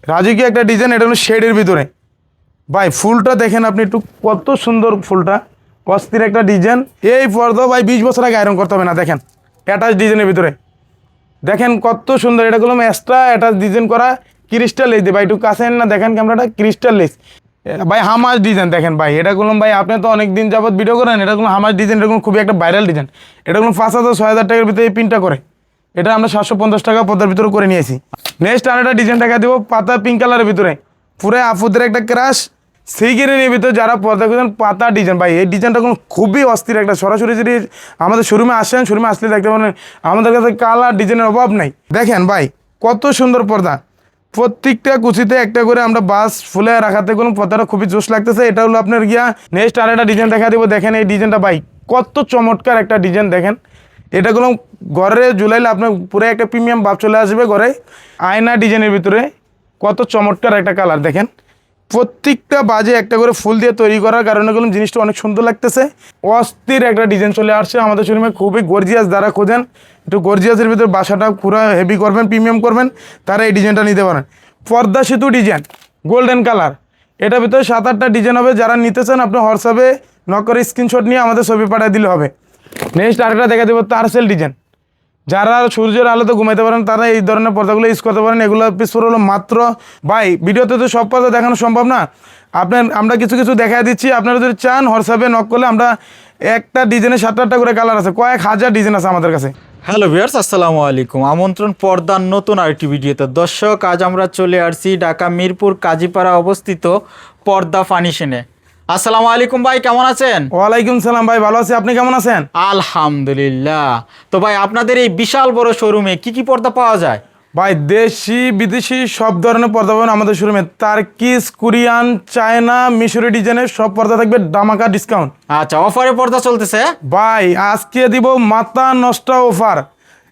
রাজকীয় একটা ডিজাইন, এটা হলো শেডের ভিতরে। ভাই ফুলটা দেখেন আপনি একটু, কত সুন্দর ফুলটা, অস্থির একটা ডিজাইন। এই পর্দা ভাই 20 বছর আগে আয়রন করতে হবে না। দেখেন অ্যাটাচ ডিজাইনের ভিতরে, দেখেন কত সুন্দর। এটা গুলো এক্সট্রা অ্যাটাচ ডিজাইন করা ক্রিস্টাল লেস দিয়ে। ভাই একটু কাছে না দেখেন ক্যামেরাটা, ক্রিস্টাল লেস ভাই, হামাজ ডিজাইন দেখেন ভাই। এটা গুলো ভাই আপনি তো অনেক দিন যাবত ভিডিও করেন, এটা গুলো হামাজ ডিজাইন, এটা গুলো খুবই একটা ভাইরাল ডিজাইন। এটা গুলো 5,000-6,000 টাকার ভিতরে এই প্রিন্টটা করে। এটা আমরা 750 টাকা পর্দার ভিতরে করে নিয়েছি। নেক্সট আর একটা ডিজাইন দেখা দেবো পাতা পিঙ্ক কালারের ভিতরে, পুরো আপুদের একটা ক্রাশ সেই গ্রিনের ভিতরে যারা পর্দা করছেন, পাতা ডিজাইন। ভাই এই ডিজাইনটা কোনো খুবই অস্থির একটা। সরাসরি যদি আমাদের শোরুমে আসেন, শোরুমে আসলে দেখতে পারেন আমাদের কাছে কালার ডিজাইনের অভাব নাই। দেখেন ভাই কত সুন্দর পর্দা, প্রত্যেকটা কুচিতে একটা করে আমরা বাস ফুলে রাখাতে কোনো পর্দাটা খুবই জোশ লাগতেছে। এটা হলো আপনার গিয়া। নেক্সট আর একটা ডিজাইন দেখা দেবো, দেখেন এই ডিজাইনটা ভাই কত চমৎকার একটা ডিজাইন। দেখেন এটাগুলো ঘরে ঝুলাইলে আপনার পুরো একটা প্রিমিয়াম ভাব চলে আসবে ঘরে। আয়না ডিজাইনের ভিতরে কত চমৎকার একটা কালার। দেখেন প্রত্যেকটা বাজে একটা করে ফুল দিয়ে তৈরি করার কারণে এগুলো জিনিসটা অনেক সুন্দর লাগতেছে। অস্থির একটা ডিজাইন চলে আসছে আমাদের শোরুমে, খুবই গর্জিয়াস। যারা খোঁজেন একটু গর্জিয়াসের ভিতরে বাসাটা পুরো হেভি করবেন, প্রিমিয়াম করবেন, তারা এই ডিজাইনটা নিতে পারেন। পর্দা সেতু ডিজাইন গোল্ডেন কালার, এটার ভিতরে 7-8টা ডিজাইন হবে। যারা নিতে চান আপনি হোয়াটসঅ্যাপে নক করে স্ক্রিনশট নিয়ে আমাদের ছবি পাঠিয়ে দিলে হবে। নেক্সট আরেকটা দেখা দেবো তারসেল ডিজাইন। যারা সূর্যের আলোতে ঘুমাইতে পারেন তারা এই ধরনের পর্দাগুলো ইউজ করতে পারেন। এগুলো পিস হলো মাত্র, ভাই ভিডিওতে তো সব পর্দা দেখানো সম্ভব না, আমরা কিছু কিছু দেখা দিচ্ছি। আপনারা যদি চান হোয়াটসঅ্যাপে নক করলে আমরা একটা ডিজাইনে 7-8টা করে কালার আছে, কয়েক হাজার ডিজাইন আছে আমাদের কাছে। হ্যালো ভিউয়ার্স, আসসালামু আলাইকুম। আমন্ত্রণ পর্দার নতুন আরেকটি ভিডিওতে। দর্শক, আজ আমরা চলে আসছি ঢাকা মিরপুর কাজীপাড়া অবস্থিত পর্দা ফার্নিশনে। আসসালামু আলাইকুম ভাই, কেমন আছেন? ওয়ালাইকুম সালাম ভাই, ভালো আছি, আপনি কেমন আছেন? আলহামদুলিল্লাহ। তো ভাই আপনাদের এই বিশাল বড় শোরুমে কি কি পর্দা পাওয়া যায়? ভাই দেশি বিদেশি সব ধরনের পর্দা পাবেন আমাদের শোরুমে। তার্কিস, কোরিয়ান, চায়না, মিশরি ডিজাইনের সব পর্দা থাকবে ধামাকা ডিসকাউন্ট। আচ্ছা, অফারে পর্দা চলতেছে ভাই আজকে দিব মাথা নষ্ট অফার।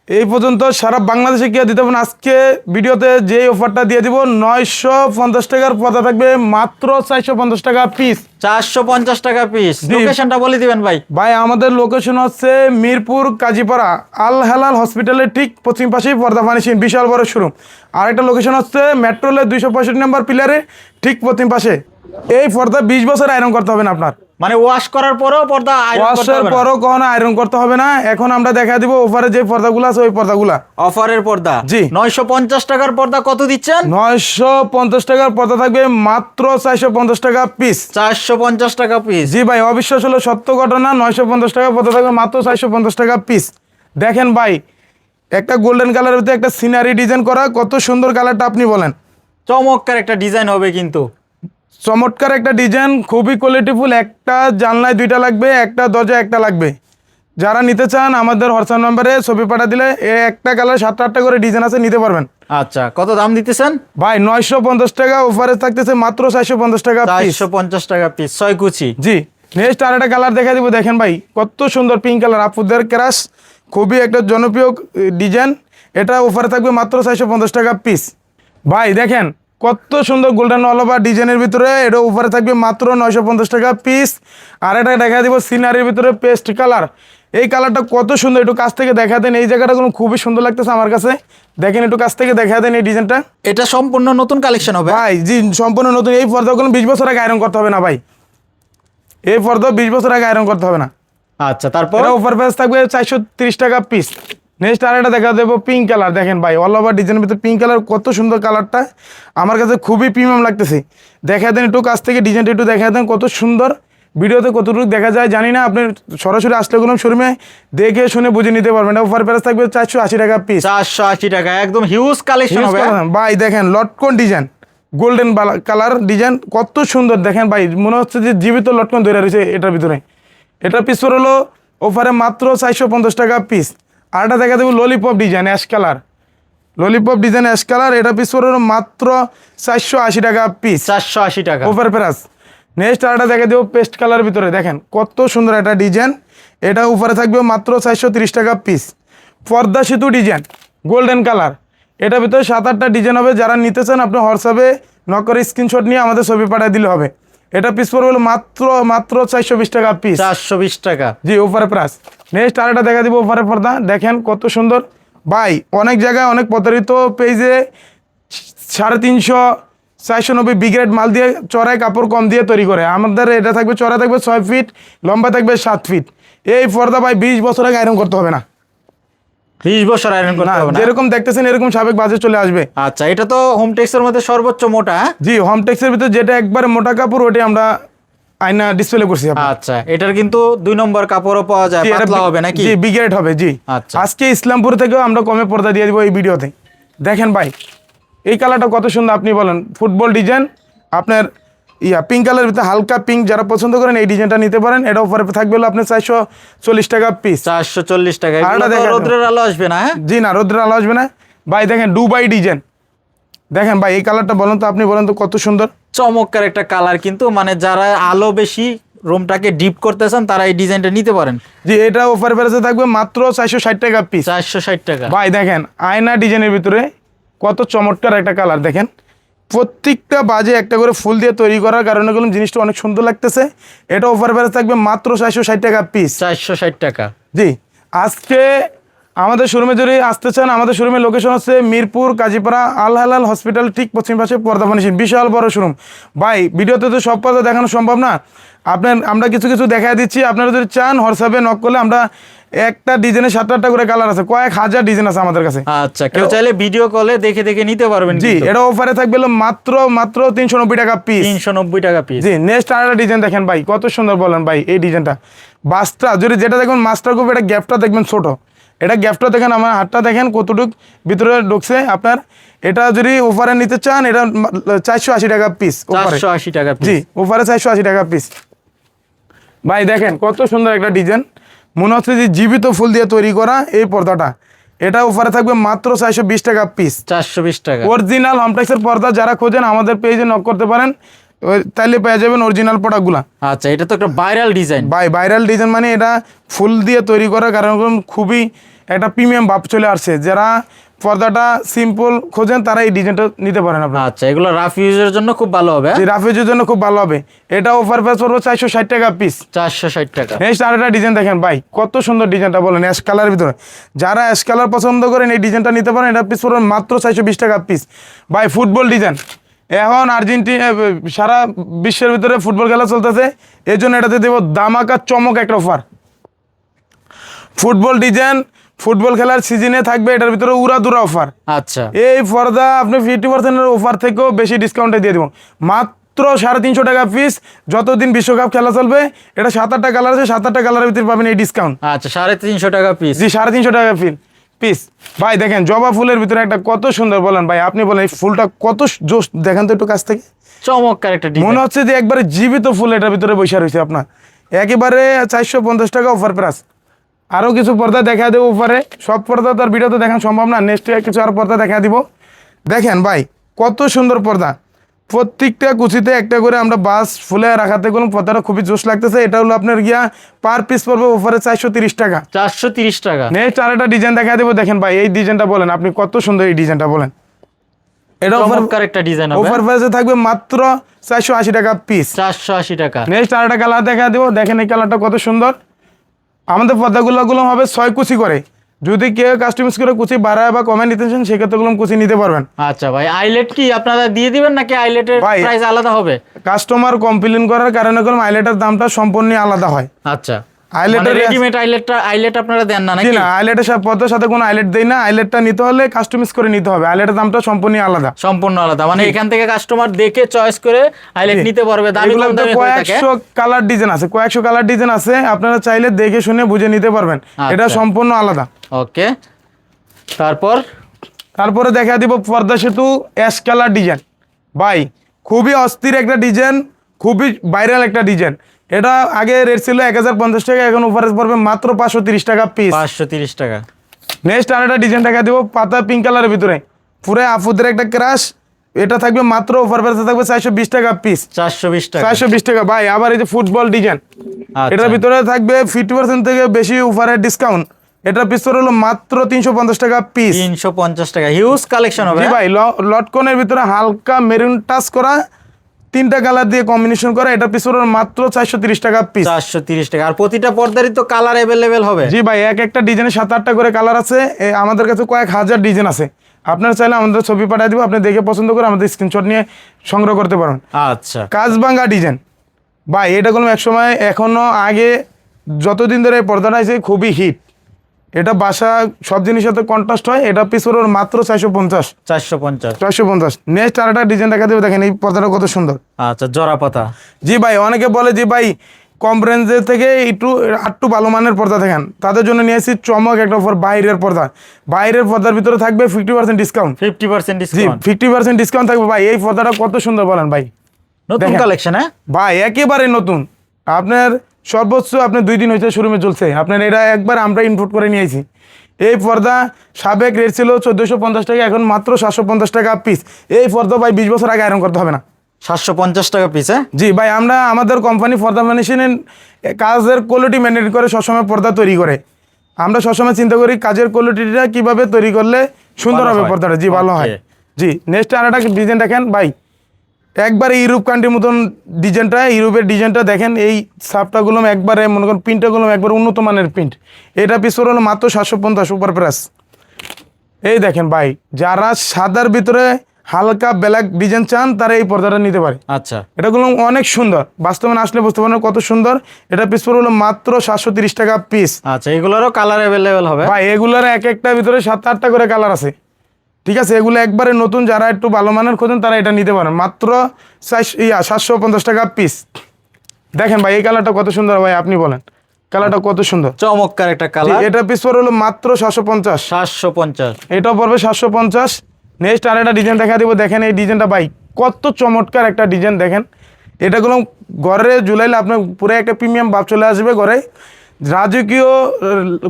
এই পর্যন্ত সারা বাংলাদেশে কে দিতে পারেন। আজকে ভিডিওতে যে অফারটা দিয়ে দিব, 950 টাকার পর্দা থাকবে মাত্র 450 টাকা পিস। 450 টাকা পিস। লোকেশনটা বলে দিবেন ভাই। ভাই আমাদের লোকেশন হচ্ছে মিরপুর কাজীপাড়া আল হেলাল হসপিটালের ঠিক পশ্চিম পাশেই পর্দা ফার্নিশিং, বিশাল বড় শোরুম। আরেকটা লোকেশন হচ্ছে মেট্রো রেলের 265 নম্বর পিলারে ঠিক পশ্চিম পাশে। এই পর্দা 20 বছর আয়রন করতে হবে না আপনার, মানে ওয়াশ করার পরেও পর্দা আয়রন করতে ওয়াশের হবে না? পরও কখনো আয়রন করতে হবে না। এখন আমরা দেখা দিব অফারে যে পর্দাগুলো আছে ওই পর্দাগুলা। অফারের পর্দা জি। 950 টাকার পর্দা কত দিচ্ছেন? 950 টাকার পর্দা থাকবে মাত্র 450 টাকা পিস। 450 টাকা পিস। জি ভাই, অবিশ্বাস হলো সত্য ঘটনা। 950 টাকা পর্দা থাকবে মাত্র 450 টাকা পিস। দেখেন ভাই একটা গোল্ডেন কালারের ভিতরে একটা সিনারি ডিজাইন করা, কত সুন্দর কালারটা আপনি বলেন। চমৎকার একটা ডিজাইন হবে কিন্তু। চমৎকার একটা ডিজাইন, খুবই কোয়ালিটিফুল। একটা জানলায় 2টা লাগবে, একটা দরজায় একটা লাগবে। যারা নিতে চান আমাদের হোয়াটসঅ্যাপ নাম্বারে ছবি পাঠা দিলে একটা কালার 7-8টা করে ডিজাইন আছে, নিতে পারবেন। আচ্ছা, কত দাম দিতেছেন? ভাই 950 টাকা অফারে থাকতেছে মাত্র 450 টাকা পিস। 450 টাকা পিস, 6 কুচি। জি। নেক্সট আর একটা কালার দেখা দিব, দেখেন ভাই কত সুন্দর পিঙ্ক কালার, আপুদের ক্রাশ, খুবই একটা জনপ্রিয় ডিজাইন। এটা অফারে থাকবে মাত্র 450 টাকা পিস। ভাই দেখেন কত সুন্দর গোল্ডেন অল ওভার ডিজাইনের ভিতরে, এটা অফারে থাকবে মাত্র 950 টাকা পিস। আর এটা দেখা দিব সিনারির ভিতরে পেস্ট কালার। এই কালারটা কত সুন্দর, একটু কাছ থেকে দেখা দেন। এই জায়গাটা কোনো খুবই সুন্দর লাগতেছে আমার কাছে। দেখেন একটু কাছ থেকে দেখা দেন এই ডিজাইনটা। এটা সম্পূর্ণ নতুন কালেকশন হবে ভাই জি, সম্পূর্ণ নতুন। এই পর্দাগুলো 20 বছর আগে আয়রন করতে হবে না ভাই, এই পর্দা 20 বছর আগে আয়রন করতে হবে না। আচ্ছা, তারপর এটা অফার প্রাইস থাকবে 430 টাকা পিস। নেক্সট আর একটা দেখা দেবো পিঙ্ক কালার। দেখেন ভাই অল ওভার ডিজাইনের ভিতরে পিঙ্ক কালার, কত সুন্দর কালারটা, আমার কাছে খুবই প্রিমিয়াম লাগতেছে। দেখা দেন একটু কাছ থেকে ডিজাইনটা একটু দেখা দেন কত সুন্দর। ভিডিওতে কতটুকু দেখা যায় জানি না, আপনি সরাসরি আসলে কোনো শোরুমে দেখে শুনে বুঝে নিতে পারবেন। এটা অফার প্রাইস থাকবে 480 টাকা পিস। 480 টাকা, একদম হিউজ কালেকশন হবে। ভাই দেখেন লটকন ডিজাইন, গোল্ডেন কালার ডিজাইন, কত সুন্দর। দেখেন ভাই মনে হচ্ছে যে জীবিত লটকন ধরে রয়েছে এটার ভিতরে। এটার পিস হলো অফারে মাত্র 450 টাকা পিস। আর এটা দেখা দেবো lollipop design ash colour, lollipop design ash colour, এটা পিস হলো মাত্র 480 টাকা পিস। 480 টাকা অফার প্রাইস। নেক্সট আর এটা দেখা দেবো পেস্ট কালার ভিতরে, দেখেন কত সুন্দর একটা ডিজাইন। এটা উপরে থাকবে মাত্র 430 টাকা পিস। পর্দা সেতু ডিজাইন গোল্ডেন কালার, এটার ভিতরে 7-8টা ডিজাইন হবে। যারা নিতে চান আপনি হোয়াটসঅ্যাপে নক করে স্ক্রিনশট নিয়ে আমাদের ছবি পাঠিয়ে দিলে হবে। এটা পিস পড়বে হলো মাত্র 420 টাকা পিস। 420 টাকা। জি, ওপারে প্রাইস। নেক্সট আর এটা দেখা দিব ওপারে পর্দা, দেখেন কত সুন্দর। ভাই অনেক জায়গায় অনেক প্রতারিত পেজে 350-490 বিগ্রেড মাল দিয়ে চড়াই কাপড় কম দিয়ে তৈরি করে। আমাদের এটা থাকবে চড়া থাকবে 6 ফিট, লম্বা থাকবে 7 ফিট। এই পর্দা ভাই 20 বছর আগে আয়রন করতে হবে না। 20 বছর আয়রন করতে হবে না? যেরকম দেখতেছেন এরকম সাবেক বাজে চলে আসবে। আচ্ছা, এটা তো হোম টেক্সের মধ্যে সর্বোচ্চ মোটা, হ্যাঁ? জি, হোম টেক্সের ভিতরে যেটা একবারে মোটা কাপড় ওটাই আমরা আয়না ডিসপ্লে করছি আপনার। আচ্ছা, এটার কিন্তু 2 নম্বর কাপড়ও পাওয়া যায়, জি, এটা পাতলা হবে নাকি? জি, বিগ্রেড হবে। জি, আচ্ছা। আজকে ইসলামপুর থেকেও আমরা কমে পর্দা দিয়ে দিব এই ভিডিওতে। দেখেন ভাই এই কালারটা কত সুন্দর, আপনি বলেন। ফুটবল ডিজাইন আপনার পিঙ্ক কালারের ভিতরে হালকা পিঙ্ক, যারা পছন্দ করেন এই ডিজাইনটা নিতে পারেন। এটা অফারে থাকবে হলো আপনার 440 টাকা পিস। 440 টাকা। আরেকটা এগুলো তো দেখেন। রোদ্রের আলো আসবে না, হ্যাঁ? জি না, রোদ্রের আলো আসবে না ভাই। দেখেন দুবাই ডিজাইন, দেখেন ভাই এই কালারটা বলেন তো, আপনি বলেন তো কত সুন্দর চমৎকার একটা কালার, কিন্তু মানে যারা আলো বেশি রুমটাকে ডিপ করতেছেন তারা এই ডিজাইনটা নিতে পারেন। জি, এটা অফার প্রাইসে থাকবে মাত্র 460 টাকা পিস। 460 টাকা। ভাই দেখেন আয়না ডিজাইনের ভিতরে কত চমৎকার একটা কালার। দেখেন প্রত্যেকটা বাজে একটা করে ফুল দিয়ে তৈরি করার কারণে এগুলো জিনিসটা অনেক সুন্দর লাগতেছে। এটা অফার প্রাইস থাকবে মাত্র 460 টাকা পিস। 460 টাকা। জি, আজকে আমাদের শোরুমে যদি আসতে চান, আমাদের শোরুমের লোকেশন হচ্ছে মিরপুর কাজীপাড়া আল হালাল হসপিটাল ঠিক পশ্চিম পাশে পর্দা ফার্নিশিং, বিশাল বড় শোরুম। ভাই ভিডিওতে তো সব পর্দা দেখানো সম্ভব না, আমরা কিছু কিছু দেখা দিচ্ছি। আপনারা যদি চান হোয়াটসঅ্যাপে নক করলে আমরা একটা ডিজাইনে 7-8টা করে কালার আছে, কয়েক হাজার ডিজাইন আছে আমাদের কাছে। আচ্ছা, কেউ চাইলে ভিডিও কলে দেখে দেখে নিতে পারবেন। জি, এটা অফারে থাকবে হলো মাত্র 390 টাকা পিস। 390 টাকা পিস। জি, নেক্সট আরেকটা ডিজাইন দেখেন ভাই কত সুন্দর বলেন ভাই। এই ডিজাইনটা বাসটা যদি যেটা দেখবেন মাস্টার কপি, এটা গ্যাপটা দেখবেন ছোট, এটা গ্যাপটা দেখেন, আমার হাতটা দেখেন কতটুক ভিতরে ঢুকছে আপনার। এটা যদি অফারে নিতে চান এটা 480 টাকা পিস। 480 টাকা পিস। জি, অফারে 480 টাকা পিস। ভাই দেখেন কত সুন্দর একটা ডিজাইন, মনে হচ্ছে যে জীবিত ফুল দিয়ে তৈরি করা এই পর্দাটা। এটা অফারে থাকবে মাত্র 420 টাকা পিস। 420 টাকা। অরিজিনাল হোমটেক্সের পর্দা যারা খোঁজেন আমাদের পেজে নক করতে পারেন, তাইলে পেয়ে যাবেন অরিজিনাল প্রোডাক্টগুলো। আচ্ছা, এটা তো একটা ভাইরাল ডিজাইন। ভাইরাল ডিজাইন মানে এটা ফুল দিয়ে তৈরি করার কারণে খুবই একটা প্রিমিয়াম ভাব চলে আসছে। যারা পর্দাটা সিম্পল খোঁজেন তারা এই ডিজাইনটা নিতে পারেন আপনারা। আচ্ছা, এগুলো রাফ ইউজের জন্য খুব ভালো হবে। রাফেজের জন্য খুব ভালো হবে। এটা অফার প্রাইস পড়বে 460 টাকা পিস। 460 টাকা। নেক্সট আরেকটা ডিজাইন দেখেন ভাই কত সুন্দর ডিজাইনটা বলেন, অ্যাশ কালারের ভিতরে। যারা অ্যাশ কালার পছন্দ করেন এই ডিজাইনটা নিতে পারেন। এটা পিস পড়বে মাত্র 420 টাকা পিস। ভাই ফুটবল ডিজাইন, এখন আর্জেন্টিনা সারা বিশ্বের ভিতরে ফুটবল খেলা চলতেছে, এই জন্য এটাতে দেবো দামাকা চমক একটা অফার। ফুটবল ডিজাইন, ফুটবল খেলার সিজনে থাকবে এটার ভিতরে উড়াদুরা অফার। আচ্ছা, এই পর্দা আপনি 50% অফার থেকেও বেশি ডিসকাউন্টে দিয়ে দেবো, মাত্র 350 টাকা পিস। যতদিন বিশ্বকাপ খেলা চলবে, এটা 7-8টা কালার আছে, 7-8টা কালারের ভিতরে পাবেন এই ডিসকাউন্ট। আচ্ছা, 350 টাকা পিস। জি, 350 টাকা পিস। ভাই দেখেন জবা ফুলের ভিতরে একটা কত সুন্দর বলেন ভাই, আপনি বলেন এই ফুলটা কত জোশ, দেখেন তো একটু কাছ থেকে। চমৎকার একটা ডিজাইন, মনে হচ্ছে যে একবারে জীবিত ফুল এটার ভিতরে বসে রয়েছে আপনার। একেবারে 450 টাকা অফার প্রাইস। আরও কিছু পর্দা দেখা দেবো উপরে, সব পর্দা তো আর ভিডিওতে দেখানো সম্ভব না, নেক্সট কিছু আর পর্দা দেখা দিব। দেখেন ভাই কত সুন্দর পর্দা, প্রত্যেকটা কুচিতে একটা করে আমরা বাস ফুলে রাখাতে গেলাম, পর্দাটা খুবই জোশ লাগতেছে। এটা হলো আপনার গিয়া পার পিস পড়বে উপরে 430 টাকা। 430 টাকা। নেক্সট আরেকটা ডিজাইন দেখা দেবো, দেখেন ভাই এই ডিজাইনটা বলেন, আপনি কত সুন্দর এই ডিজাইনটা বলেন। এটা চমৎকার একটা ডিজাইন হবে। অফার প্রাইসে থাকবে মাত্র 480 টাকা পিস। 480 টাকা। নেক্সট আরেকটা কালার দেখা দেবো, দেখেন এই কালারটা কত সুন্দর। আমাদের পর্দাগুলো হবে 6 কুচি করে, যদি কেউ কাস্টমাইজ করে কুচি বাড়ায় বা কমে নিতে চান সেক্ষেত্রে কুচি নিতে পারবেন। আচ্ছা ভাই, আইলেট কি আপনারা দিয়ে দিবেন নাকি আইলেটের ভাই, প্রাইস আলাদা হবে? কাস্টমার কমপ্লেইন করার কারণে আইলেটের দামটা সম্পূর্ণ আলাদা হয়। আচ্ছা, আইলেটের রেডিমেড আইলেট আপনারা দেন না নাকি? না, আইলেটের সাথে পর্দার সাথে কোনো আইলেট দেই না। আইলেটটা নিতে হলে কাস্টমাইজ করে নিতে হবে, আইলেটের দামটা সম্পূর্ণ আলাদা। সম্পূর্ণ আলাদা, মানে এখান থেকে কাস্টমার দেখে চয়েস করে আইলেট নিতে পারবে। দামি কম দামি হয়ে থাকে। কয়েকশো কালার ডিজাইন আছে, আপনারা চাইলে দেখে শুনে বুঝে নিতে পারবেন। এটা সম্পূর্ণ আলাদা। ওকে, তারপরে দেখা দিব পর্দা সেতু অ্যাশ কালার ডিজাইন। ভাই খুবই অস্থির একটা ডিজাইন, খুবই ভাইরাল একটা ডিজাইন। এটা আগে রেট ছিল 1050 টাকা, এখন অফারে পড়বে মাত্র 530 টাকা পিস। 530 টাকা। নেক্সট আরেকটা ডিজাইন দেখা দিব পাতা পিঙ্ক কালারের ভিতরে, পুরো আফুদের একটা ক্রাশ। এটা থাকবে মাত্র অফার প্রাইসে থাকবে 420 টাকা পিস। 420 টাকা। 420 টাকা। ভাই আবার এই যে ফুটবল ডিজাইন, এটার ভিতরে থাকবে 50% থেকে বেশি অফারের ডিসকাউন্ট। এটা পিস হলো মাত্র 350 টাকা পিস। 350 টাকা, হিউজ কালেকশন হবে। জি ভাই, লটকনের ভিতরে হালকা মেরুন টাচ করা 3টা কালার দিয়ে কম্বিনেশন করা, এটা পিস হলো মাত্র 430 টাকা পিস। 430 টাকা। আর প্রতিটা পর্দারই তো কালার अवेलेबल হবে? জি ভাই, একটা ডিজাইনের 7-8টা করে কালার আছে, আমাদের কাছে কয়েক হাজার ডিজাইন আছে। আপনারা চাইলে আমাদের ছবি পাঠিয়ে দিব, আপনি দেখে পছন্দ করে আমাদের স্ক্রিনশট নিয়ে সংগ্রহ করতে পারেন। আচ্ছা, কাজবাঙ্গা ডিজাইন ভাই, এটা কোনো এক সময় এখনো আগে যতদিন ধরে এই পর্দাটা আছে খুবই হিট। এটা বাসা সব জিনিসের সাথে কন্ট্রাস্ট হয়। এটা পিস পড়বে মাত্র 450। 450। নেক্সট আর একটা ডিজাইন দেখা দেবে, দেখেন এই পর্দাটা কত সুন্দর। আচ্ছা, জরা পাতা। জি ভাই, অনেকে বলে যে ভাই কম রেঞ্জের থেকে একটু ভালো মানের পর্দা দেখেন, তাদের জন্য নিয়ে আসি চমক একটা অফার। বাইরের পর্দা, বাইরের পর্দার ভিতরে থাকবে 50% ডিসকাউন্ট। 50% জি, ডিসকাউন্ট। 50% ডিসকাউন্ট থাকবে ভাই। এই পর্দাটা কত সুন্দর বলেন ভাই, নতুন দেখেন। কালেকশন। হ্যাঁ ভাই একেবারে নতুন, আপনার সর্বোচ্চ আপনার 2 দিন হয়েছে শোরুমে চলছে। আপনার এটা একবার আমরা ইনপুট করে নিয়ে আইছি। এই পর্দা সাবেক রেট ছিল 1450 টাকা, এখন মাত্র 750 টাকা পিস। এই পর্দা ভাই 20 বছর আগে আয়রন করতে হবে না। 750 টাকা পিস। হ্যাঁ জি ভাই, আমরা আমাদের কোম্পানি পর্দা ফিনিশিংয়ের কাজের কোয়ালিটি মেনটেন করে সবসময় পর্দা তৈরি করে। আমরা সবসময় চিন্তা করি কাজের কোয়ালিটিটা কিভাবে তৈরি করলে সুন্দর ভালো হবে হয়। পর্দাটা। জি, ভালো হয়। Okay. জি, নেক্সট আর একটা ডিজাইন দেখেন ভাই, একবারে ইউরোপ কান্ট্রির মতন ডিজাইনটা, ইউরোপের ডিজাইনটা দেখেন। এই সাপটাগুলো একবারে মনে করেন প্রিন্টগুলো একবার উন্নত মানের প্রিন্ট। এটা পিস হলো মাত্র 750 সুপার প্রাইস। এই দেখেন ভাই, যারা সাদার ভিতরে হালকা ব্ল্যাক ডিজাইন চান তারা এই পর্দাটা নিতে পারে। আচ্ছা, এটাগুলো অনেক সুন্দর, বাস্তবে আসলে বুঝতে পারেন কত সুন্দর। এটা পিস হলো মাত্র 730 টাকা পিস। আচ্ছা, এগুলোরও কালার অ্যাভেলেবেল হবে ভাই এগুলোর এক একটা ভিতরে 7-8টা করে কালার আছে। ঠিক আছে, এগুলো একবারে নতুন, যারা একটু ভালো মানের খোঁজেন তারা এটা নিতে পারেন। মাত্র 750 টাকা পিস। দেখেন ভাই এই কালারটা কত সুন্দর ভাই, আপনি বলেন কালারটা কত সুন্দর, চমৎকার একটা কালার। এটা পিস হলো মাত্র 750। 750। এটাও পড়বে 750। নেক্সট আর একটা ডিজাইন দেখা দিব, দেখেন এই ডিজাইনটা ভাই কত চমৎকার একটা ডিজাইন। দেখেন এটাগুলো ঘরে ঝুলাইলে আপনার পুরো একটা প্রিমিয়াম ভাব চলে আসবে ঘরে। রাজকীয়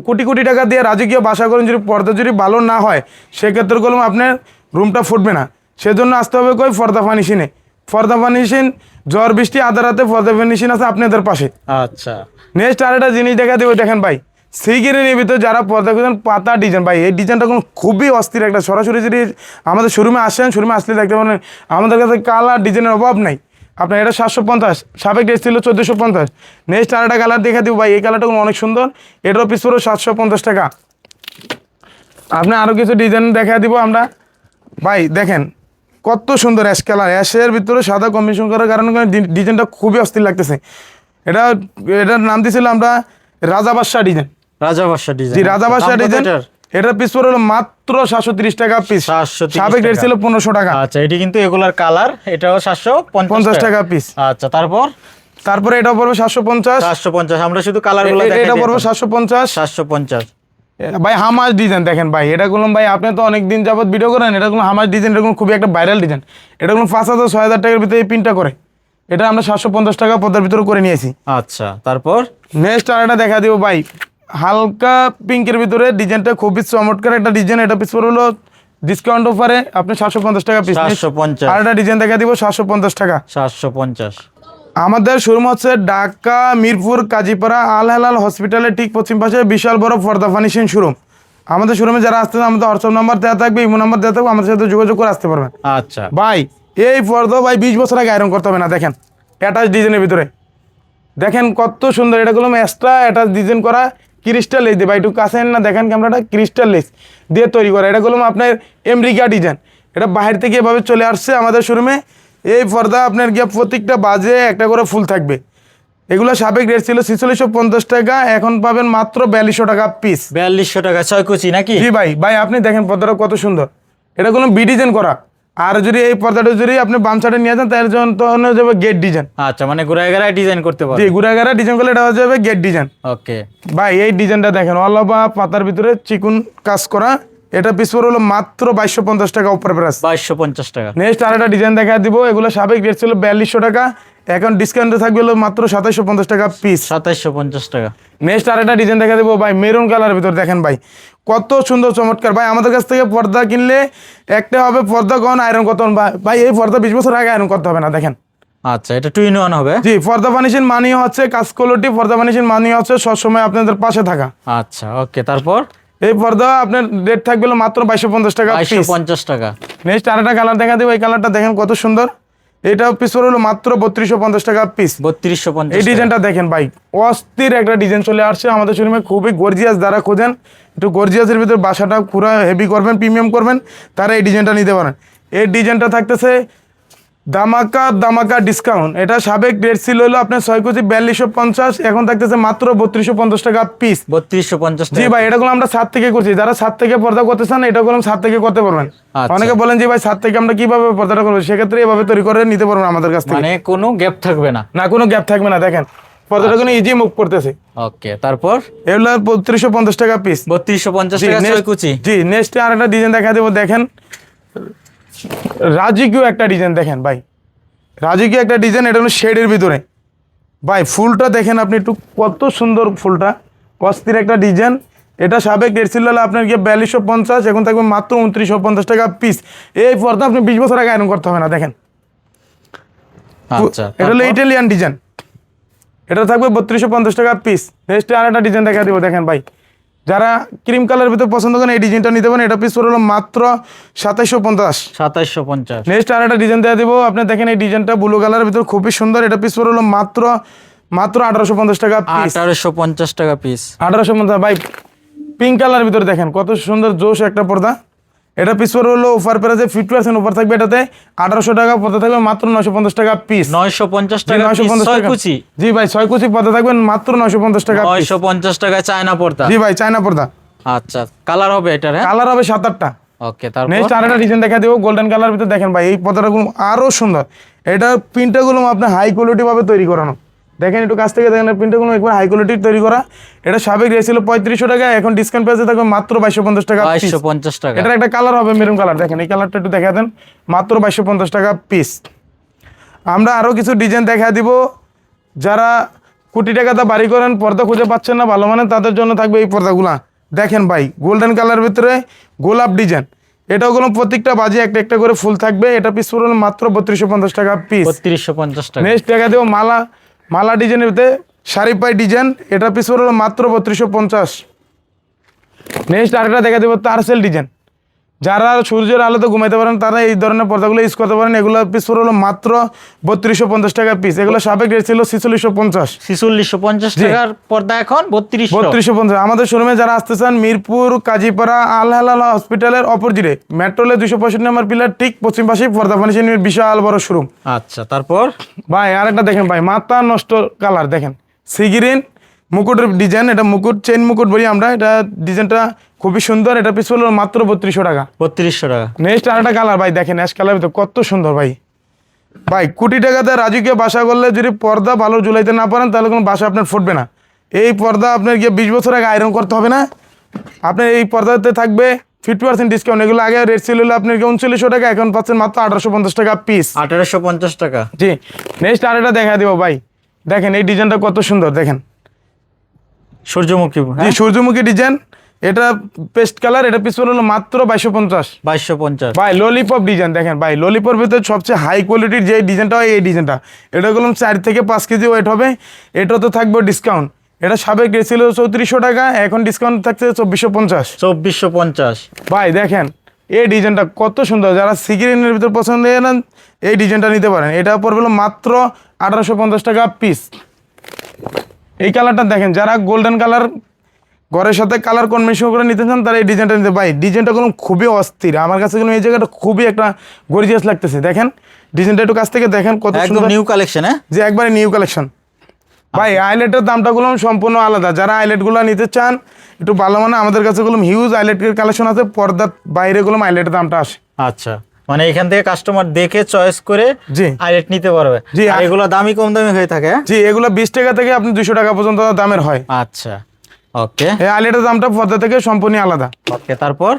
কোটি কোটি টাকা দিয়ে রাজকীয় বাসা করেন, যদি পর্দা যদি ভালো না হয় সেক্ষেত্রে করলাম আপনার রুমটা ফুটবে না। সেজন্য আসতে হবে কই পর্দা ফার্নিশিংয়ে। পর্দা ফার্নিশিং ঝড় বৃষ্টি আধা রাতে পর্দা ফার্নিশিং আছে আপনাদের পাশে। আচ্ছা, নেক্সট আর একটা জিনিস দেখা দেবো, দেখেন ভাই সিগিরির ভিতরে যারা পর্দা করছেন পাতা ডিজাইন, ভাই এই ডিজাইনটা কোনো খুবই অস্থির একটা। সরাসরি যদি আমাদের শোরুমে আসেন, শোরুমে আসলে দেখতে পারেন আমাদের কাছে কালার ডিজাইনের অভাব নাই। আপনার এটা 750, সাবেক ড্রেস ছিল 1450। নেক্সট আর একটা কালার দেখা দিব ভাই, এই কালারটা অনেক সুন্দর। এটারও পিস পুরো 750 টাকা। আপনি আরও কিছু ডিজাইন দেখা দিব আমরা। ভাই দেখেন কত সুন্দর অ্যাশ কালার, অ্যাশের ভিতরে সাদা কম্বিনেশন করার কারণে ডিজাইনটা খুবই অস্থির লাগতেছে। এটার নাম দিয়েছিল আমরা রাজা বাদশাহ ডিজাইন। রাজাবাসা জি, ডিজাইন। রাজা বাদশাহ ডিজাইন। এটার পিস পড়ে হলো মাত্র 730 টাকা পিস। 730 সাবেক রেট ছিল 1500 টাকা। আচ্ছা, এটি কিন্তু এগুলার কালার, এটাও 50 টাকা পিস। আচ্ছা, তারপরে এটা পড়বে 750। 750। আমরা শুধু কালারগুলো দেখাই। এটা পড়বে 750। 750। ভাই হামাজ ডিজাইন দেখেন ভাই, এটাগুলো ভাই আপনি তো অনেক দিন যাবত ভিডিও করেন। এটাগুলো হামাজ ডিজাইন, এটাগুলো খুবই একটা ভাইরাল ডিজাইন। এটাগুলো 5000-6000 টাকার ভিতরে এই প্রিন্টটা করে। এটা আমরা 750 টাকা পর্দার ভিতরে করে নিয়েছি। আচ্ছা, তারপর নেক্সট আর একটা দেখা দিব ভাই, হালকা পিঙ্কের ভিতরে ডিজাইনটা খুবই চমৎকার একটা ডিজাইন। এটা পিস হলো ডিসকাউন্ট অফারে আপনি 750 টাকা পিস। 750। আর একটা ডিজাইন দেখা দিব 750 টাকা। 750। আমাদের শোরুম হচ্ছে ঢাকা মিরপুর কাজীপাড়া আল হেলাল হসপিটালের ঠিক পশ্চিম পাশে বিশাল বড় পর্দা ফার্নিশিং শোরুম। আমাদের শোরুমে যারা আসতে চান আমাদের হোয়াটসঅ্যাপ নাম্বার দেওয়া থাকবে, ইমো নাম্বার দেওয়া থাকবে, আমাদের সাথে যোগাযোগ করে আসতে পারবেন। আচ্ছা ভাই এই পর্দা ভাই 20 বছর আগে আয়রন করতে হবে না। দেখেন অ্যাটাচ ডিজাইনের ভিতরে দেখেন কত সুন্দর। এটাগুলো এক্সট্রা অ্যাটাচ ডিজাইন করা ক্রিস্টাল লেস দিয়ে, ভাই একটু কাছে না দেখেন ক্যামেরাটা, ক্রিস্টাল লেস দিয়ে তৈরি করা। এটাগুলো আপনার আমেরিকা ডিজাইন। এটা বাইরে থেকে এভাবে চলে আসছে আমাদের শোরুমে। এই পর্দা আপনার গিয়ে প্রত্যেকটা বাজে একটা করে ফুল থাকবে। এগুলো সাবেক রেট ছিল 4650 টাকা, এখন পাবেন মাত্র 4200 টাকা পিস। 4200 টাকা 6 কুচি নাকি? জি ভাই, ভাই আপনি দেখেন পর্দাটা কত সুন্দর। এটা কোনো বি ডিজাইন করা। আর যদি এই পর্দাটা যদি আপনি বাম সাইডে নিয়ে যান তাহলে তখন হয়ে যাবে গেট ডিজাইন। আচ্ছা, মানে ঘুরায় ঘুরায় ডিজাইন করতে পারবে। জি, ঘুরাঘারা ডিজাইন করলে এটা হয়ে যাবে গেট ডিজাইন। ওকে ভাই এই ডিজাইনটা দেখেন, অল ওভার পাতার ভিতরে চিকুন কাজ করা। এটা পিস হলো মাত্র 2250 টাকা উপর প্রাইস। 2250 টাকা। নেক্সট আর একটা ডিজাইন দেখা দিব। এগুলো সাবেক রেট ছিল 4200 টাকা, এখন ডিসকাউন্টে থাকবে হলো মাত্র 2750 টাকা পিস। 2750 টাকা। নেক্সট আর একটা ডিজাইন দেখা দেবো ভাই, মেরুন কালারের ভিতর দেখেন ভাই কত সুন্দর চমৎকার। ভাই আমাদের কাছ থেকে পর্দা কিনলে একটা হবে পর্দা কখন আয়রন করতে হবে। ভাই এই পর্দা 20 বছর আগে আয়রন করতে হবে না। দেখেন আচ্ছা, এটা 2 in 1 হবে। জি, পর্দা ফার্নিশিং মানি হচ্ছে কাজ কোয়ালিটি, পর্দা ফার্নিশিং মানি হচ্ছে সবসময় আপনাদের পাশে থাকা। আচ্ছা ওকে, তারপর এই পর্দা আপনার রেট থাকবে হলো মাত্র 2250 টাকা পিস। 2250 টাকা। নেক্সট আর একটা কালার দেখা দেবো, এই কালারটা দেখেন কত সুন্দর। এটা পিস হলো মাত্র 3250 টাকা পিস। 3250। এই ডিজাইনটা দেখেন ভাই, অস্থির একটা ডিজাইন চলে আসছে আমাদের শোরুমে, খুবই গর্জিয়াস। যারা খোঁজেন একটু গর্জিয়াসের ভিতর বাসাটা পুরো হেভি করবেন, প্রিমিয়াম করবেন, তারা এই ডিজাইনটা নিতে পারেন। এই ডিজাইনটা থাকতেছে দামাকা দামাকা ডিসকাউন্ট। এটা সাবেক রেট ছিল হলো আপনার 6 কেজি 4250, এখন থাকতেছে মাত্র 3250 টাকা পিস। 3250 জি টাকা। ভাই, এটাগুলো আমরা ছাদ থেকে করছি। যারা ছাদ থেকে পর্দা করতে চান এটাগুলো ছাদ থেকে করতে পারবেন। আচ্ছা। অনেকে বলেন যে ভাই ছাদ থেকে আমরা কিভাবে পর্দাটা করবো, সেক্ষেত্রে এভাবে তৈরি করে নিতে পারবেন আমাদের কাছ থেকে। মানে কোনো গ্যাপ থাকবে না। না, কোনো গ্যাপ থাকবে না। দেখেন পর্দাটা কোনো ইজি মুভ করতেছে। ওকে, তারপর এগুলো 3250 টাকা পিস। 3250 জি, টাকা next- 6 কুচি। জি, নেক্সট আরেকটা ডিজাইন দেখা দেবো। দেখেন রাজকীয় একটা ডিজাইন, দেখেন ভাই রাজকীয় একটা ডিজাইন। এটা হলো শেডের ভিতরে ভাই, ফুলটা দেখেন আপনি একটু কত সুন্দর ফুলটা, অস্থির একটা ডিজাইন। এটা সাবেক রেট ছিল হলো আপনার গিয়ে 4250, এখন থাকবে মাত্র 2950 টাকা পিস। এই পর্দা আপনি 20 বছর আগে আয়রন করতে হবে না। দেখেন আচ্ছা, এটা হলো তারপর? ইটালিয়ান ডিজাইন, এটা থাকবে 3250 টাকা পিস। নেক্সট আরেকটা ডিজাইন দেখা দিব। দেখেন ভাই, যারা ক্রিম কালার ভিতরে পছন্দ করেন এই ডিজাইনটা নিতে পারেন। এটা পিস হলো মাত্র 2750। 2750। নেক্সট আরেকটা ডিজাইন দেওয়া দিব। আপনি দেখেন এই ডিজাইনটা ব্লু কালারের ভিতর খুবই সুন্দর। এটা পিস হলো মাত্র 1850 টাকা পিস। 1850 টাকা পিস। 1850 ভাই, পিঙ্ক কালার ভিতরে দেখেন কত সুন্দর জোশ একটা পর্দা। এটা পিস হলো অফার প্রাইসে 50% অফার থাকবে। এটাতে 1800 টাকা পর্দা থাকবে মাত্র 950 টাকা পিস। 950 জি, টাকা পিস 950 6 টাকা। কুচি। জি ভাই, 6 কুচি পর্দা থাকবেন মাত্র 950 টাকা পিস। 950 টাকা চায়না পর্দা। জি ভাই, চায়না পর্দা। আচ্ছা, কালার হবে এটার? হ্যাঁ, কালার হবে 7-8টা। ওকে, তারপর? নেক্সট আরেকটা ডিজাইন দেখা দেবো গোল্ডেন কালার ভিতরে। দেখেন ভাই, এই পর্দাগুলো আরো সুন্দর। এটা প্রিন্টারগুলো আপনার হাই কোয়ালিটি ভাবে তৈরি করানো। দেখেন একটু কাছ থেকে দেখেন, প্রিন্টারগুলো একবার হাই কোয়ালিটির তৈরি করা। এটা সাবেক রেট ছিল 3500 টাকা, এখন ডিসকাউন্ট প্রাইসে থাকবে মাত্র 2250 টাকা পিস। 2250 টাকা। এটার একটা কালার হবে মেরুন কালার। দেখেন এই কালারটা একটু দেখা দেন, মাত্র 2250 টাকা পিস। আমরা আরো কিছু ডিজাইন দেখা দিব। যারা কোটি টাকাতে বাড়ি করেন, পর্দা খুঁজে পাচ্ছেন না ভালো মানের, তাদের জন্য থাকবে এই পর্দাগুলা। দেখেন ভাই, গোল্ডেন কালার ভিতরে গোলাপ ডিজাইন। এটাগুলো প্রত্যেকটা বাজে একটা একটা করে ফুল থাকবে। এটা পিস পড়বে মাত্র 3250 টাকা পিস। 3250 টাকা। নেক্সট দেখা দেবো মালা ডিজাইনের ভিতরে শাড়ি পাই ডিজাইন। এটা পিস পড়বে মাত্র 3250। নেক্সট আরেকটা দেখা দেবো তারসেল ডিজাইন। যারা সূর্যের আলোতে ঘুমাইতে পারেন তারা এই ধরনের পর্দাগুলো ইউজ করতে পারেন। এগুলো পিস হলো মাত্র 3250 টাকা পিস। এগুলো সাবেক রেট ছিল 4650। 4650 টাকার পর্দা এখন 3200। 3250। আমাদের শোরুমে যারা আসতে চান, মিরপুর কাজীপাড়া আল হেলাল হসপিটালের অপোজিটে মেট্রোলে 265 নম্বর পিলার ঠিক পশ্চিম পাশে পর্দা ফার্নিচারের বিশাল বড় শোরুম। আচ্ছা, তারপর? ভাই আরেকটা দেখেন ভাই, মাথা নষ্ট কালার। দেখেন সিগিরিন মুকুটের ডিজাইন। এটা মুকুট, চেইন মুকুট বলি আমরা। এটা ডিজাইনটা খুবই সুন্দর। এটা পিস হলো মাত্র 3200 টাকা। 3200 টাকা। নেক্সট আরেকটা কালার ভাই, দেখেন অ্যাশ কালার ভিতরে কত সুন্দর ভাই। ভাই কোটি টাকাতে রাজকীয় বাসা করলে যদি পর্দা ভালো ঝুলাইতে না পারেন, তাহলে কোনো বাসা আপনার ফুটবে না। এই পর্দা আপনার গিয়ে 20 বছর আগে আয়রন করতে হবে না। আপনার এই পর্দাতে থাকবে 50% ডিসকাউন্ট। এগুলো আগে রেট ছিল হলো আপনার 3900 টাকা, এখন পাচ্ছেন মাত্র 1850 টাকা পিস। 1850 টাকা। জি, নেক্সট আরেকটা দেখা দিব ভাই। দেখেন এই ডিজাইনটা কত সুন্দর। দেখেন সূর্যমুখী। জি, হ্যাঁ, সূর্যমুখী ডিজাইন। এটা পেস্ট কালার। এটা পিস হলো মাত্র 2250। 2250। ভাই ললিপপ ডিজাইন দেখেন ভাই, ললিপপ ভিতরে সবচেয়ে হাই কোয়ালিটির যে ডিজাইনটা হয় এই ডিজাইনটা। এটা গুলো 4 থেকে 5 কেজি ওয়েট হবে। এটা তো থাকবে ডিসকাউন্ট। এটা সাবেক রেট ছিল 3400 টাকা, এখন ডিসকাউন্ট থাকছে 2450। 2450। ভাই দেখেন এই ডিজাইনটা কত সুন্দর। যারা সিগ্রিনের ভিতর পছন্দ নেন এই ডিজাইনটা নিতে পারেন। এটা পড়বে হলো মাত্র 1850 টাকা পিস। এই কালারটা দেখেন, যারা গোল্ডেন কালার ঘরের সাথে কালার কম্বিনেশন করে নিতে চান তারা এই ডিজাইনটা নিতে। ভাই ডিজাইনটা কোনো খুবই অস্থির। আমার কাছে কোনো এই জায়গাটা খুবই একটা গর্জিয়াস লাগতেছে। দেখেন ডিজাইনটা একটু কাছ থেকে দেখেন কত একদম সুন্দর। New collection. হ্যাঁ, যে একবারে নিউ কালেকশন। ভাই আইলেটের দামটা গুলো সম্পূর্ণ আলাদা। যারা আইলেটগুলো নিতে চান একটু ভালো মানে, আমাদের কাছে গুলো হিউজ আইলেটের কালেকশন আছে। পর্দার বাইরে গুলো আইলেটের দামটা আসে। আচ্ছা, মানে এখান থেকে কাস্টমার দেখে চয়েস করে জি আইলেট নিতে পারবে। জি, আর এগুলো দামি কম দামি হয়ে থাকে। হ্যাঁ? জি, এগুলো 20 টাকা থেকে আপনি 200 টাকা পর্যন্ত দামের হয়। আচ্ছা, ওকে এই আইলেটের দামটা পর্দা থেকে সম্পূর্ণ আলাদা। ওকে, তারপর?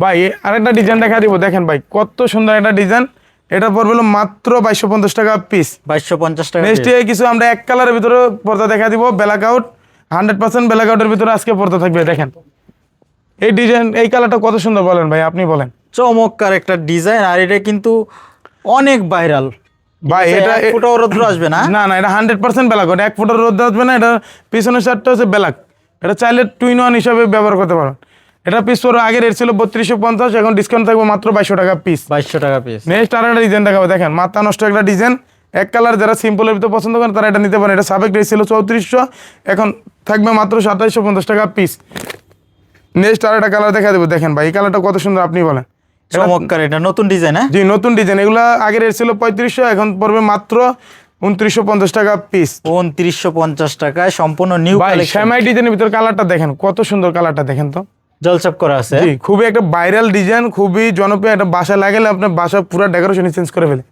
ভাই আরেকটা ডিজাইন দেখা দিব। দেখেন ভাই কত সুন্দর একটা ডিজাইন। এটা পড়বে হলো মাত্র 2250 টাকা পিস। 2250 টাকা। নেক্সট কিছু আমরা এক কালারের ভিতরে পর্দা দেখা দিব, ব্ল্যাক আউট 100% ব্ল্যাক আউটের ভিতরে আজকে পর্দা থাকবে। দেখেন এই ডিজাইন, এই কালারটা কত সুন্দর বলেন ভাই, আপনি বলেন। চমৎকার একটা ডিজাইন। আর এটা কিন্তু অনেক ভাইরাল ভাই এটা এক ফুটও রোদ্র আসবে না। না না, এটা 100% ব্ল্যাক আউট। 1 ফুটের রোদ আসবে না। এটা পিছনের শার্টটা হচ্ছে ব্ল্যাক। এটা চাইলে টুইন ওয়ান হিসাবে ব্যবহার করতে পারেন। এটা পিস পড়বে, আগে রেট ছিল 3250, এখন ডিসকাউন্ট থাকবে মাত্র 2200 টাকা পিস। 2200 টাকা পিস। নেক্সট আর একটা ডিজাইন দেখাবো, দেখেন মাথা নষ্ট একটা ডিজাইন, এক কালার, যারা সিম্পলের ভিতরে পছন্দ করেন তারা এটা নিতে পারেন। এটা সাবেক রেট ছিল 3400, এখন থাকবে মাত্র 2750 টাকা পিস। নেক্সট আর একটা কালার দেখা দেবো, দেখেন ভাই এই কালারটা কত সুন্দর, আপনি বলেন। চমৎকার, এটা নতুন ডিজাইন। হ্যাঁ জি, নতুন ডিজাইন, এগুলা আগে রেট ছিল 3500, এখন পড়বে মাত্র 2950 টাকা পিস। 2950 টাকায় সম্পূর্ণ নিউ ভাই কালেকশন। শ্যামাই ডিজাইনের ভিতর কালারটা দেখেন, কত সুন্দর কালারটা দেখেন তো। জলছাপ করা আছে। জি, খুবই একটা ভাইরাল ডিজাইন, খুবই জনপ্রিয়। একটা বাসা লাগালে আপনার বাসা পুরো ডেকোরেশন চেঞ্জ করে ফেলে।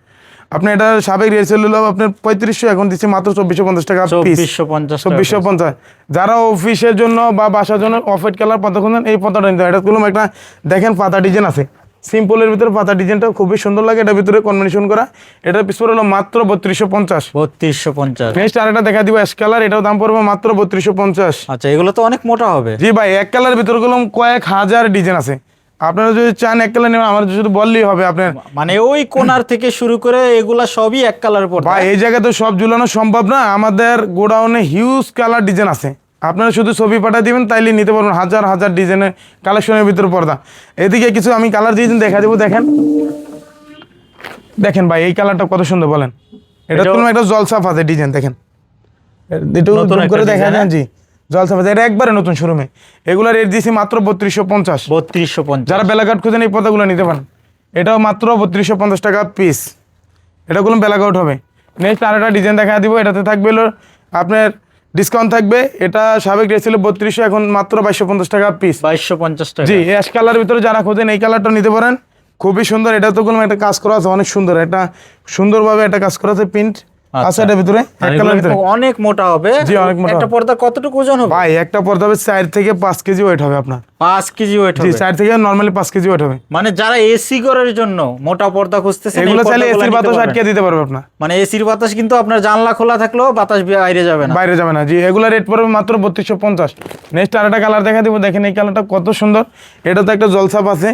আপনি এটা সাবেক রেট ছিল আপনার 3500, এখন দিচ্ছি মাত্র 2450 টাকা পিস। 2450 টাকা। 2450। যারা অফিসের জন্য বা বাসার জন্য অফ হোয়াইট কালার পর্দা খুঁজছেন, এই পর্দাটা নিতে হয়। এটা গুলো একটা দেখেন পাতা ডিজাইন আছে, সিম্পলের ভিতরে পাতা ডিজাইনটা খুবই সুন্দর লাগে, এটার ভিতরে কম্বিনেশন করা। এটার পিস পড়ে হলো মাত্র 3250। 3250। নেক্সট আরেকটা দেখা দিব অ্যাশ কালার, এটাও দাম পড়বে মাত্র 3250। আচ্ছা, এগুলো তো অনেক মোটা হবে। জি ভাই, এক কালার ভিতরে গুলো কয়েক হাজার ডিজাইন আছে, আপনারা যদি চান এক কালার নেবেন, আমার শুধু বললেই হবে আপনার। মানে ওই কোনার থেকে শুরু করে এগুলা সবই এক কালার পড়বে। ভাই এই জায়গায় তো সব ঝুলানো সম্ভব না, আমাদের গোডাউনে হিউজ কালার ডিজাইন আছে। আপনারা শুধু ছবি পাঠিয়ে দিবেন, তাইলে নিতে পারবেন হাজার হাজার ডিজাইনের কালেকশনের ভিতরে পর্দা। এদিকে কিছু আমি কালার ডিজাইন দেখা দেবো, দেখেন দেখেন ভাই এই কালারটা কত সুন্দর বলেন। এটা তো একটা জলসাফ আছে ডিজাইন, দেখেন একটু নতুন জুম করে একটা দেখা design, দেন। জি, জলসাফ আছে, এটা একবারে নতুন শোরুমে। এগুলো রেট দিয়েছি মাত্র 3250। 3250। যারা বেলাঘাট খুঁজেন এই পর্দাগুলো নিতে পারেন, এটাও মাত্র 3250 টাকা পিস। এটাগুলো বেলাঘাট হবে। নেক্সট আরেকটা ডিজাইন দেখা দিব, এটাতে থাকবে হলো আপনার ডিসকাউন্ট থাকবে। এটা সাবেক রেট ছিল 3200, এখন মাত্র 2250 টাকা পিস। 2250 টাকা। জি, অ্যাশ কালার ভিতরে যারা খোঁজেন এই কালারটা নিতে পারেন, খুবই সুন্দর। এটা তো কোনো একটা কাজ করা আছে, অনেক সুন্দর, এটা সুন্দরভাবে একটা কাজ করা আছে, প্রিন্ট আছে এটার ভিতরে। আর এক এগুলো কালার ভিতরে অনেক মোটা হবে। জি, অনেক মোটা একটা হবে। পর্দা কতটুকু ওজন হবে? ভাই একটা পর্দা হবে 4 থেকে 5 কেজি ওয়েট হবে আপনার। 5 কেজি ওয়েট জি, হবে। 4 থেকে নরমালি 5 কেজি ওয়েট হবে। মানে যারা এসি ঘরের জন্য মোটা পর্দা খুঁজতেছেন, এগুলো এই চাইলে পর্দাগুলো এসির নিতে বাতাস পারবেন। আটকে দিতে পারবে আপনার। মানে এসির বাতাস কিন্তু আপনার জানলা খোলা থাকলেও বাতাস বাইরে যাবে না। বাইরে যাবে না। জি, এগুলো রেট পড়বে মাত্র 3250। নেক্সট আরেকটা কালার দেখা দিব, দেখেন এই কালারটা কত সুন্দর। এটা তো একটা জলসাপ আছে,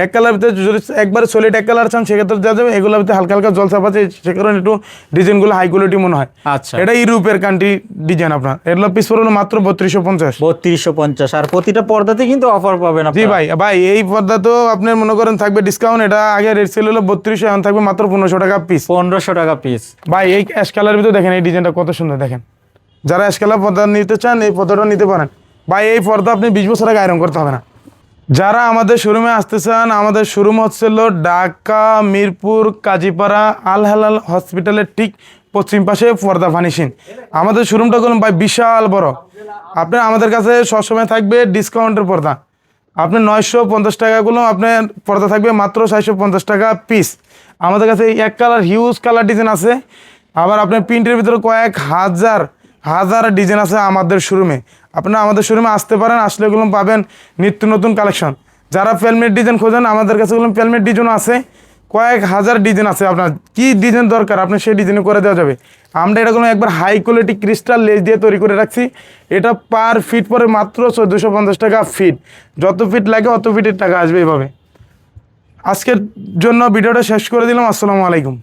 এক কালার ভিতরে যদি একবার সলিড এক কালার চান সেক্ষেত্রে দেওয়া যাবে। এগুলোর ভিতরে হালকা হালকা জলসাপ আছে, সে কারণে একটু ডিজাইনগুলো হাই কোয়ালিটি মনে হয়। আচ্ছা, এটা ইউরোপের কান্ট্রি ডিজাইন আপনার। এগুলো পিস পড়বে মাত্র 3250। 3250। আর প্রতিটা পর্দাতে কিন্তু অফার পাবেন জি আপনারা। ভাই, ভাই এই পর্দা তো আপনার মনে করেন থাকবে ডিসকাউন্ট। এটা আগে রেট ছিল হলো 3200, এখন থাকবে মাত্র 1500 টাকা পিস। 1500 টাকা পিস। ভাই এই অ্যাশ কালার ভিতরে দেখেন এই ডিজাইনটা কত সুন্দর, দেখেন। যারা অ্যাশ কালার পর্দা নিতে চান এই পর্দাটা নিতে পারেন। ভাই এই পর্দা আপনি 20 বছর আগে আয়রন করতে হবে না। যারা আমাদের শোরুমে আসতে চান, আমাদের শোরুম হচ্ছে হলো ঢাকা মিরপুর কাজীপাড়া আল হালাল হসপিটালের ঠিক পশ্চিম পাশে পর্দা ফার্নিশিং। আমাদের শোরুমটা করুন ভাই বিশাল বড়। আপনার আমাদের কাছে সবসময় থাকবে ডিসকাউন্টের পর্দা। আপনার 950 টাকাগুলো আপনার পর্দা থাকবে মাত্র 450 টাকা পিস। আমাদের কাছে এই এক কালার হিউজ কালার ডিজাইন আছে, আবার আপনার প্রিন্টের ভিতরে কয়েক হাজার হাজার ডিজাইন আছে আমাদের শোরুমে। আপনারা আমাদের শোরুমে আসতে পারেন, আসলে এগুলো পাবেন নিত্য নতুন কালেকশন। যারা ফেলমেট ডিজাইন খোঁজেন আমাদের কাছে এগুলো ফেলমেট ডিজাইনও আছে, কয়েক হাজার ডিজাইন আছে। আপনার কি ডিজাইন দরকার আপনি সেই ডিজাইন করে দেওয়া যাবে। আমরা এটা কোনো একবার হাই কোয়ালিটি ক্রিস্টাল লেস দিয়ে তৈরি করে রাখছি। এটা পার ফিট পরে মাত্র 1450 টাকা ফিট। যত ফিট লাগে অত ফিটের টাকা আসবে। এইভাবে আজকের জন্য ভিডিওটা শেষ করে দিলাম। আসসালামু আলাইকুম।